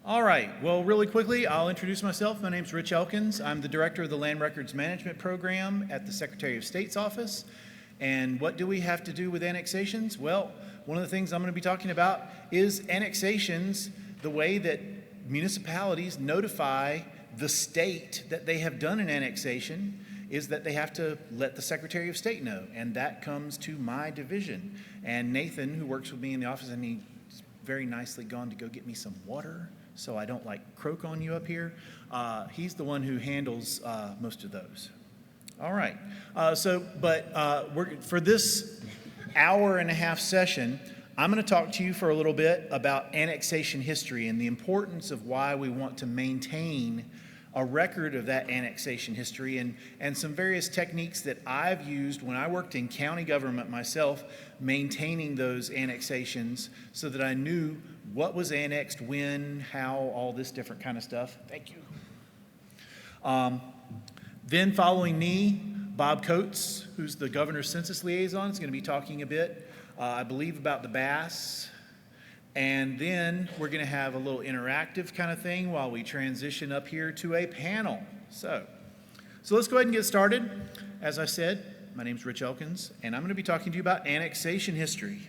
All right, well, really quickly, I'll introduce myself. My name's Rich Elkins. I'm the director of the Land Records Management Program at the Secretary of State's office. And what do we have to do with annexations? Well, one of the things I'm going to be talking about is annexations, the way that municipalities notify the state that they have done an annexation is that they have to let the Secretary of State know, and that comes to my division. And Nathan, who works with me in the office, and he's very nicely gone to go get me some water so I don't croak on you up here. He's the one who handles most of those. All right, for this hour and a half session, I'm going to talk to you for a little bit about annexation history and the importance of why we want to maintain a record of that annexation history and some various techniques that I've used when I worked in county government myself, maintaining those annexations so that I knew what was annexed, when, how, all this different kind of stuff. Thank you. Then following me, Bob Coates, who's the governor's census liaison, is going to be talking a bit, I believe, about the bass. And then we're going to have a little interactive kind of thing while we transition up here to a panel. So let's go ahead and get started. As I said, my name's Rich Elkins, and I'm going to be talking to you about annexation history.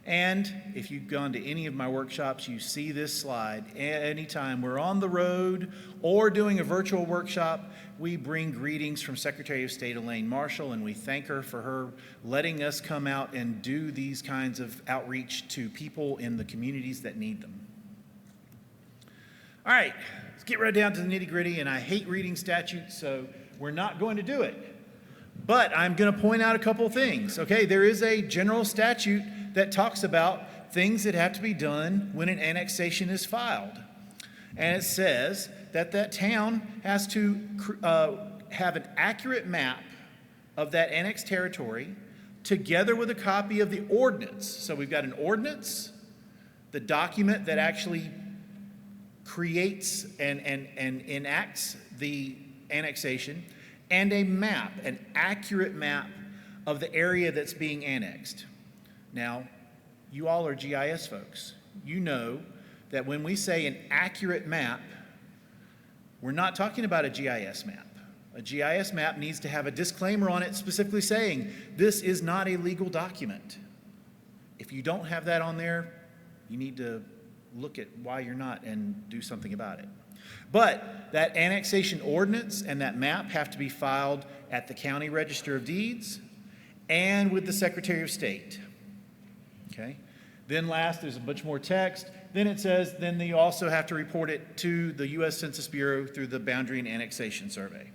And if you've gone to any of my workshops, you see this slide. Anytime we're on the road or doing a virtual workshop, we bring greetings from Secretary of State Elaine Marshall, and we thank her for her letting us come out and do these kinds of outreach to people in the communities that need them. All right, let's get right down to the nitty-gritty, and I hate reading statutes, so we're not going to do it. But I'm going to point out a couple things. Okay, there is a general statute that talks about things that have to be done when an annexation is filed. And it says that that town has to have an accurate map of that annexed territory together with a copy of the ordinance. So we've got an ordinance, the document that actually creates and enacts the annexation, and a map, an accurate map of the area that's being annexed. Now, you all are GIS folks. You know that when we say an accurate map, we're not talking about a GIS map. A GIS map needs to have a disclaimer on it specifically saying, this is not a legal document. If you don't have that on there, you need to look at why you're not and do something about it. But that annexation ordinance and that map have to be filed at the County Register of Deeds and with the Secretary of State. Okay. Then last, there's a bunch more text. Then it says, then you also have to report it to the U.S. Census Bureau through the Boundary and Annexation Survey.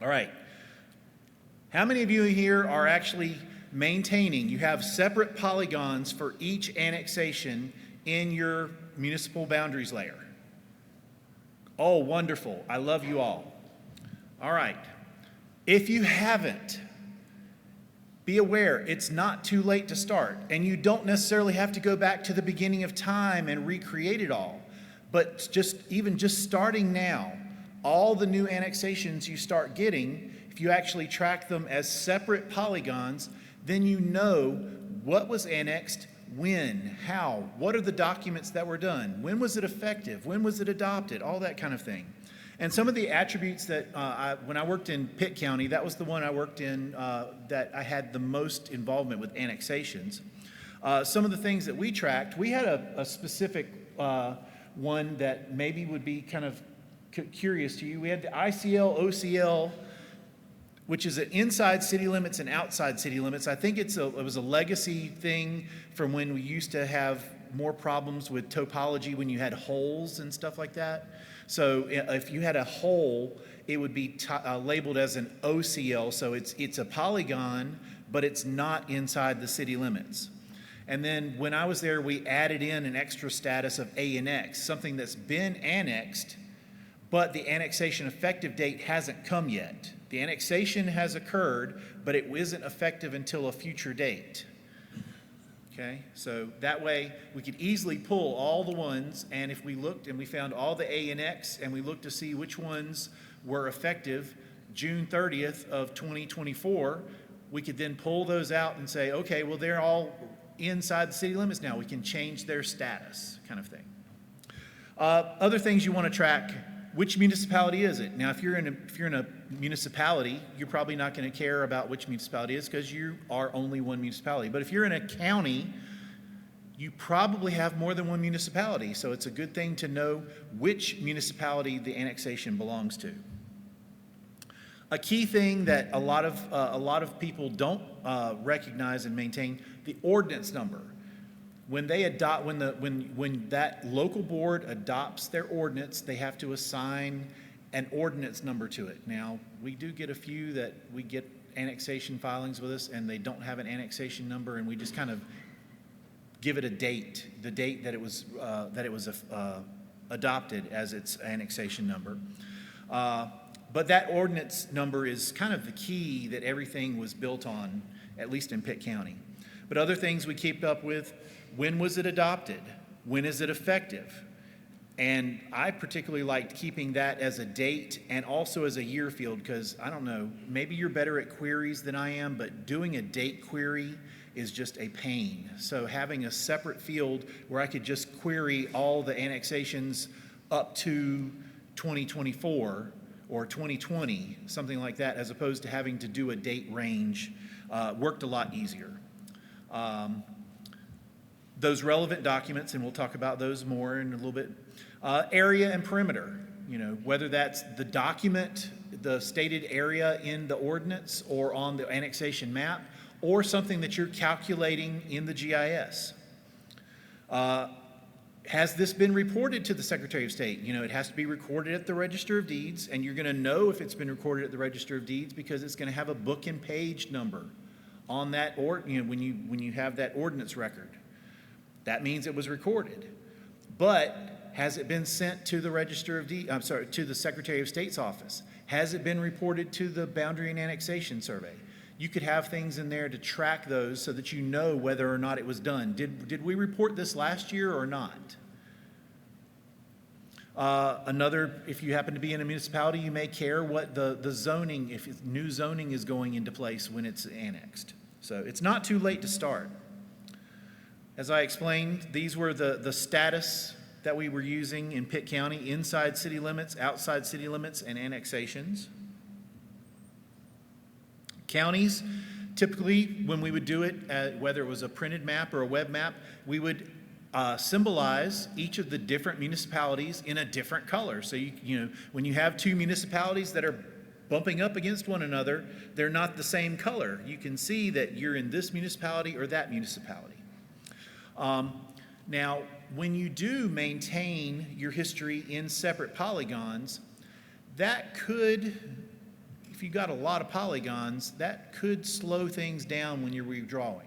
All right. How many of you here are actually maintaining, you have separate polygons for each annexation in your municipal boundaries layer? Oh, wonderful. I love you all. All right. If you haven't, be aware it's not too late to start, and you don't necessarily have to go back to the beginning of time and recreate it all. But just starting now, all the new annexations you start getting, if you actually track them as separate polygons, then you know what was annexed, when, how, what are the documents that were done, when was it effective, when was it adopted, all that kind of thing. And some of the attributes that when I worked in Pitt County, that was the one I worked in that I had the most involvement with annexations. Some of the things that we tracked, we had a specific one that maybe would be kind of curious to you. We had the ICL, OCL, which is an inside city limits and outside city limits. I think it was a legacy thing from when we used to have more problems with topology when you had holes and stuff like that. So if you had a hole, it would be labeled as an OCL, so it's a polygon, but it's not inside the city limits. And then when I was there, we added in an extra status of ANX, something that's been annexed, but the annexation effective date hasn't come yet. The annexation has occurred, but it isn't effective until a future date. Okay, so that way we could easily pull all the ones, and if we looked and we found all the ANX and we looked to see which ones were effective June 30th of 2024, we could then pull those out and say, okay, well, they're all inside the city limits, now we can change their status, kind of thing. Other things you want to track: which municipality is it? Now, if you're in a municipality, you're probably not going to care about which municipality it is because you are only one municipality. But if you're in a county, you probably have more than one municipality. So it's a good thing to know which municipality the annexation belongs to. A key thing that a lot of people don't recognize and maintain: the ordinance number. When they adopt, when that local board adopts their ordinance, they have to assign an ordinance number to it. Now, we do get a few that we get annexation filings with us, and they don't have an annexation number, and we just kind of give it a date, the date that it was adopted as its annexation number. But that ordinance number is kind of the key that everything was built on, at least in Pitt County. But other things we keep up with: when was it adopted? When is it effective? And I particularly liked keeping that as a date and also as a year field, because I don't know, maybe you're better at queries than I am, but doing a date query is just a pain. So having a separate field where I could just query all the annexations up to 2024 or 2020, something like that, as opposed to having to do a date range, worked a lot easier. Those relevant documents, and we'll talk about those more in a little bit. Area and perimeter, whether that's the document, the stated area in the ordinance or on the annexation map, or something that you're calculating in the GIS. Has this been reported to the Secretary of State? It has to be recorded at the Register of Deeds, and you're going to know if it's been recorded at the Register of Deeds because it's going to have a book and page number on that, or when you have that ordinance record. That means it was recorded. But has it been sent to the Register of Deeds? To the Secretary of State's office? Has it been reported to the Boundary and Annexation Survey? You could have things in there to track those so that you know whether or not it was done. Did we report this last year or not? If you happen to be in a municipality, you may care what the zoning, if new zoning is going into place when it's annexed. So it's not too late to start. As I explained, these were the status that we were using in Pitt County: inside city limits, outside city limits, and annexations. Counties, typically when we would do it, whether it was a printed map or a web map, we would symbolize each of the different municipalities in a different color. So when you have two municipalities that are bumping up against one another, they're not the same color. You can see that you're in this municipality or that municipality. Now, when you do maintain your history in separate polygons, that could, if you got a lot of polygons, that could slow things down when you're redrawing.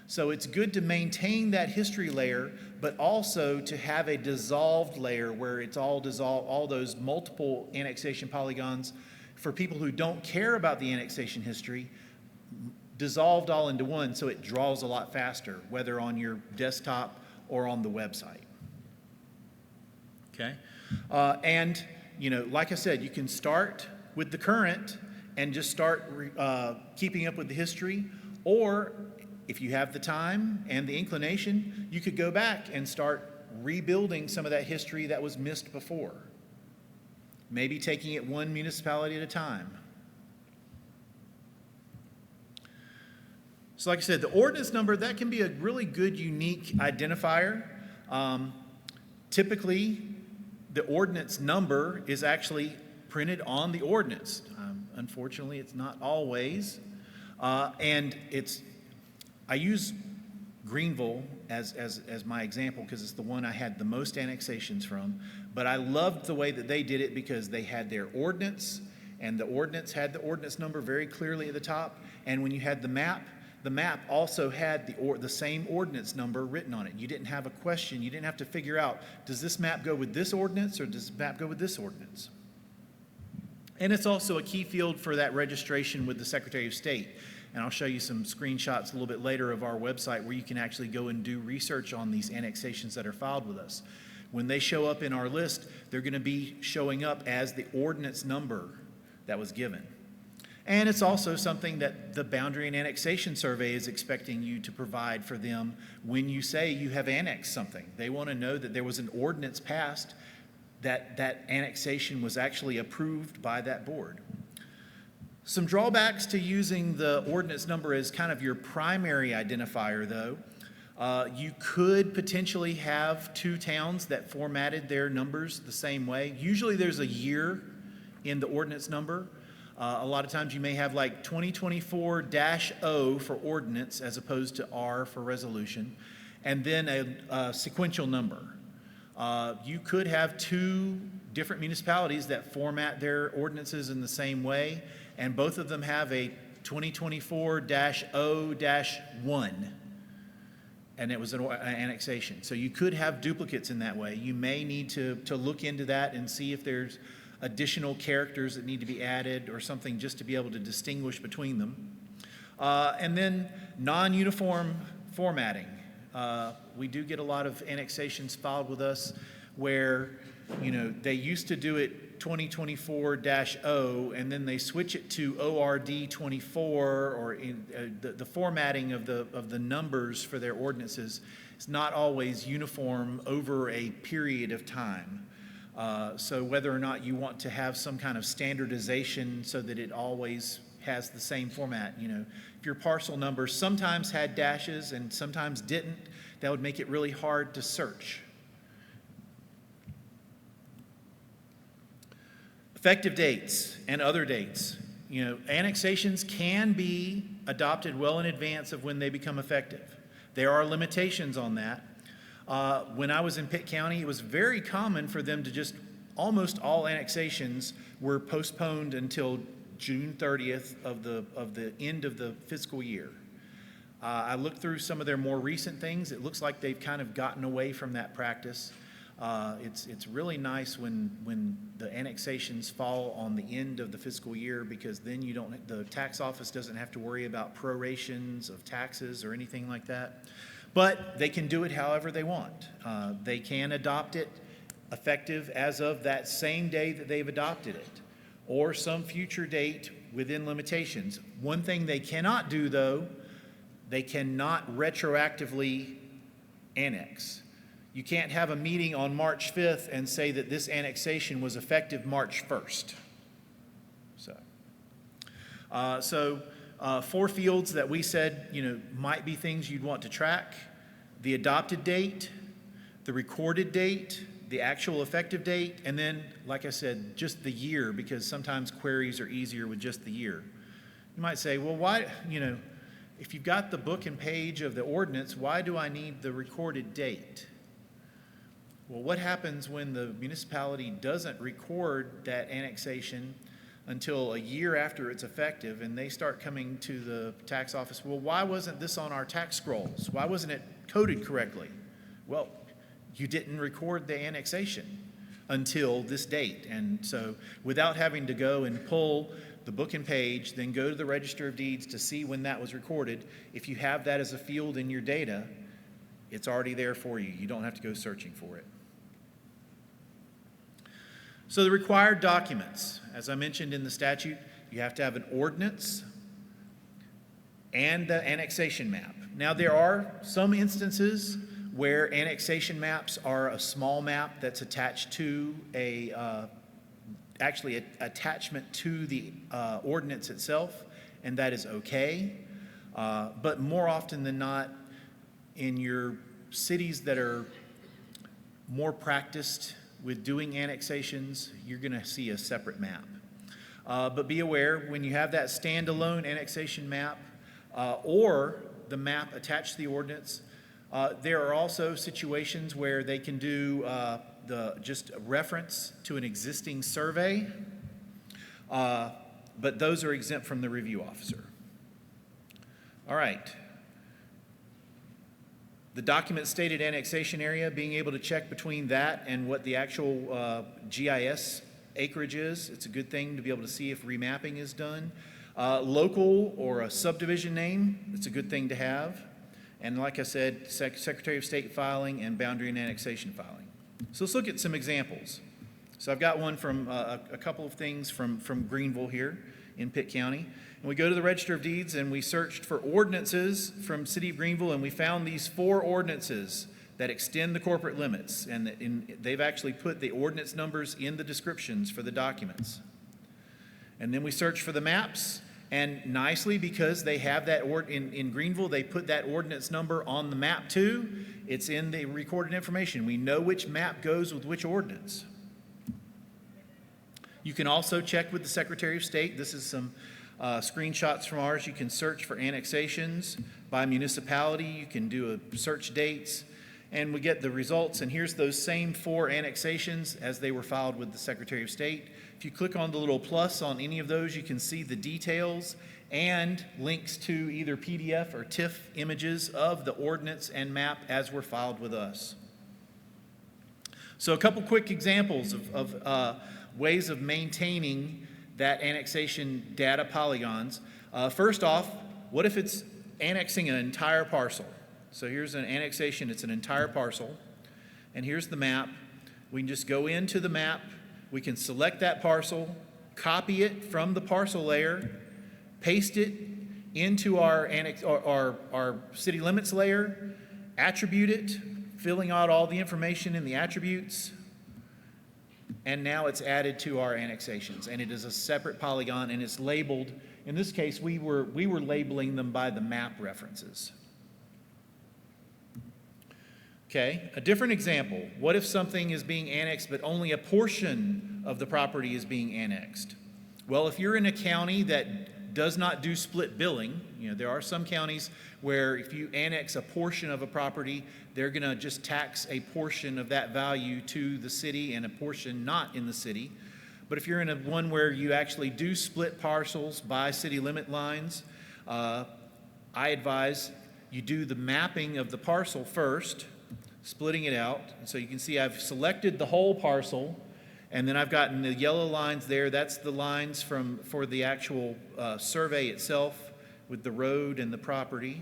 So it's good to maintain that history layer, but also to have a dissolved layer where it's all dissolved, all those multiple annexation polygons, for people who don't care about the annexation history, dissolved all into one, so it draws a lot faster, whether on your desktop or on the website. Okay? And, like I said, you can start with the current and just start keeping up with the history, or if you have the time and the inclination, you could go back and start rebuilding some of that history that was missed before. Maybe taking it one municipality at a time. So like I said, the ordinance number, that can be a really good, unique identifier. Typically, the ordinance number is actually printed on the ordinance. Unfortunately, it's not always. And I use Greenville as my example because it's the one I had the most annexations from. But I loved the way that they did it because they had their ordinance, and the ordinance had the ordinance number very clearly at the top. And when you had the map also had the same ordinance number written on it. You didn't have a question. You didn't have to figure out, does this map go with this ordinance or does this map go with this ordinance? And it's also a key field for that registration with the Secretary of State. And I'll show you some screenshots a little bit later of our website where you can actually go and do research on these annexations that are filed with us. When they show up in our list, they're going to be showing up as the ordinance number that was given. And it's also something that the Boundary and Annexation Survey is expecting you to provide for them when you say you have annexed something. They want to know that there was an ordinance passed, that annexation was actually approved by that board. Some drawbacks to using the ordinance number as kind of your primary identifier, though. You could potentially have two towns that formatted their numbers the same way. Usually there's a year in the ordinance number. A lot of times you may have like 2024-0 for ordinance as opposed to R for resolution, and then a sequential number. You could have two different municipalities that format their ordinances in the same way, and both of them have a 2024-0-1, and it was an annexation. So you could have duplicates in that way. You may need to look into that and see if there's additional characters that need to be added or something just to be able to distinguish between them. And then non-uniform formatting. We do get a lot of annexations filed with us where, they used to do it 2024-0 and then they switch it to ORD 24, or the formatting of the numbers for their ordinances is not always uniform over a period of time. So whether or not you want to have some kind of standardization so that it always has the same format, if your parcel numbers sometimes had dashes and sometimes didn't, that would make it really hard to search. Effective dates and other dates. Annexations can be adopted well in advance of when they become effective. There are limitations on that. When I was in Pitt County, it was very common for them to almost all annexations were postponed until June 30th of the end of the fiscal year. I looked through some of their more recent things. It looks like they've kind of gotten away from that practice. It's really nice when the annexations fall on the end of the fiscal year, because then the tax office doesn't have to worry about prorations of taxes or anything like that. But they can do it however they want. They can adopt it effective as of that same day that they've adopted it, or some future date within limitations. One thing they cannot do, though, they cannot retroactively annex. You can't have a meeting on March 5th and say that this annexation was effective March 1st. So 4 fields that we said, might be things you'd want to track: the adopted date, the recorded date, the actual effective date, and then, like I said, just the year, because sometimes queries are easier with just the year. You might say, well, why, if you've got the book and page of the ordinance, why do I need the recorded date? Well, what happens when the municipality doesn't record that annexation until a year after it's effective, and they start coming to the tax office? Well, why wasn't this on our tax scrolls? Why wasn't it coded correctly? Well, you didn't record the annexation until this date. And so without having to go and pull the book and page, then go to the Register of Deeds to see when that was recorded, if you have that as a field in your data, it's already there for you. You don't have to go searching for it. So the required documents, as I mentioned in the statute, you have to have an ordinance and the annexation map. Now, there are some instances where annexation maps are a small map that's attached to actually an attachment to the ordinance itself, and that is okay. But more often than not, in your cities that are more practiced with doing annexations, you're going to see a separate map. But be aware, when you have that standalone annexation map or the map attached to the ordinance, there are also situations where they can do just a reference to an existing survey, but those are exempt from the review officer. All right. The document stated annexation area, being able to check between that and what the actual GIS acreage is. It's a good thing to be able to see if remapping is done. Local or a subdivision name, it's a good thing to have. And like I said, Secretary of State filing and boundary and annexation filing. So let's look at some examples. So I've got one from a couple of things from Greenville here. in Pitt County. And we go to the Register of Deeds and we searched for ordinances from City of Greenville, and we found these 4 ordinances that extend the corporate limits. And they've actually put the ordinance numbers in the descriptions for the documents. And then we searched for the maps, and nicely, because they have that in Greenville, they put that ordinance number on the map too. It's in the recorded information. We know which map goes with which ordinance. You can also check with the Secretary of State. This is some screenshots from ours. You can search for annexations by municipality. You can do a search dates, and we get the results. And here's those same 4 annexations as they were filed with the Secretary of State. If you click on the little plus on any of those, you can see the details and links to either PDF or TIFF images of the ordinance and map as were filed with us. So a couple quick examples of ways of maintaining that annexation data polygons. First off, what if it's annexing an entire parcel? So here's an annexation, it's an entire parcel, and here's the map. We can just go into the map, we can select that parcel, copy it from the parcel layer, paste it into our city limits layer, attribute it, filling out all the information in the attributes, and now it's added to our annexations, and it is a separate polygon, and it's labeled. In this case, we were labeling them by the map references. Okay, a different example. What if something is being annexed, but only a portion of the property is being annexed? Well, if you're in a county that does not do split billing, there are some counties where if you annex a portion of a property, they're going to just tax a portion of that value to the city and a portion not in the city. But if you're in one where you actually do split parcels by city limit lines, I advise you do the mapping of the parcel first, splitting it out. So you can see I've selected the whole parcel, and then I've gotten the yellow lines there. That's the lines for the actual survey itself with the road and the property.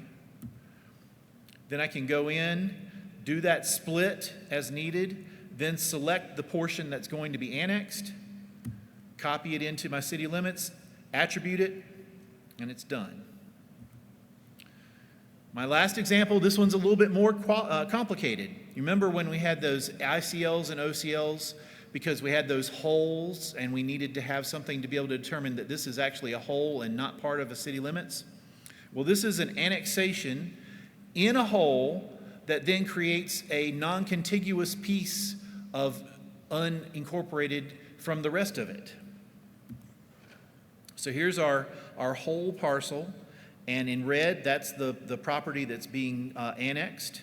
Then I can go in, do that split as needed, then select the portion that's going to be annexed, copy it into my city limits, attribute it, and it's done. My last example, this one's a little bit more complicated. You remember when we had those ICLs and OCLs, because we had those holes and we needed to have something to be able to determine that this is actually a hole and not part of a city limits? Well, this is an annexation in a hole that then creates a non-contiguous piece of unincorporated from the rest of it. So here's our whole parcel. And in red, that's the property that's being annexed.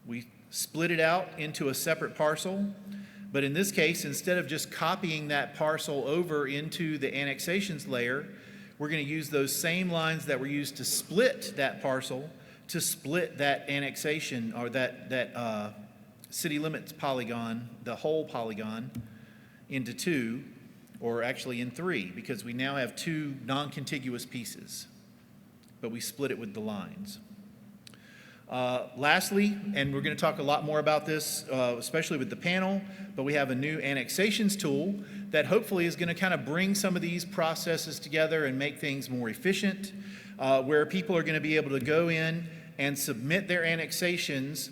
We split it out into a separate parcel. But in this case, instead of just copying that parcel over into the annexations layer, we're going to use those same lines that were used to split that parcel to split that annexation or that city limits polygon, the whole polygon, into 2, or actually in 3, because we now have 2 non-contiguous pieces. But we split it with the lines. Lastly, and we're going to talk a lot more about this, especially with the panel, but we have a new annexations tool that hopefully is going to kind of bring some of these processes together and make things more efficient, where people are going to be able to go in and submit their annexations,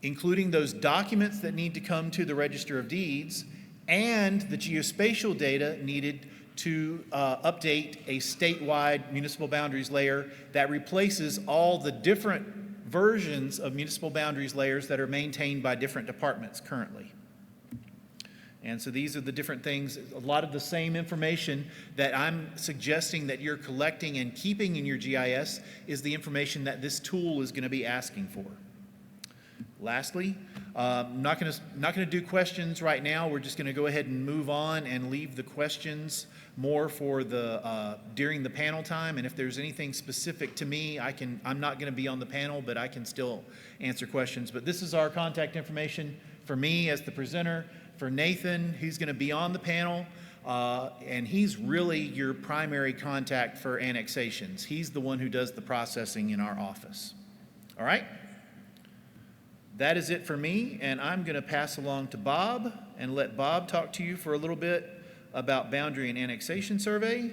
including those documents that need to come to the Register of Deeds and the geospatial data needed to update a statewide municipal boundaries layer that replaces all the different versions of municipal boundaries layers that are maintained by different departments currently. And so these are the different things, a lot of the same information that I'm suggesting that you're collecting and keeping in your GIS is the information that this tool is going to be asking for. Lastly, not going to do questions right now. We're just going to go ahead and move on and leave the questions more for the during the panel time. And if there's anything specific to me, I'm not going to be on the panel, but I can still answer questions. But this is our contact information for me as the presenter. For Nathan, he's going to be on the panel, and he's really your primary contact for annexations. He's the one who does the processing in our office. All right? That is it for me, and I'm going to pass along to Bob and let Bob talk to you for a little bit about boundary and annexation survey.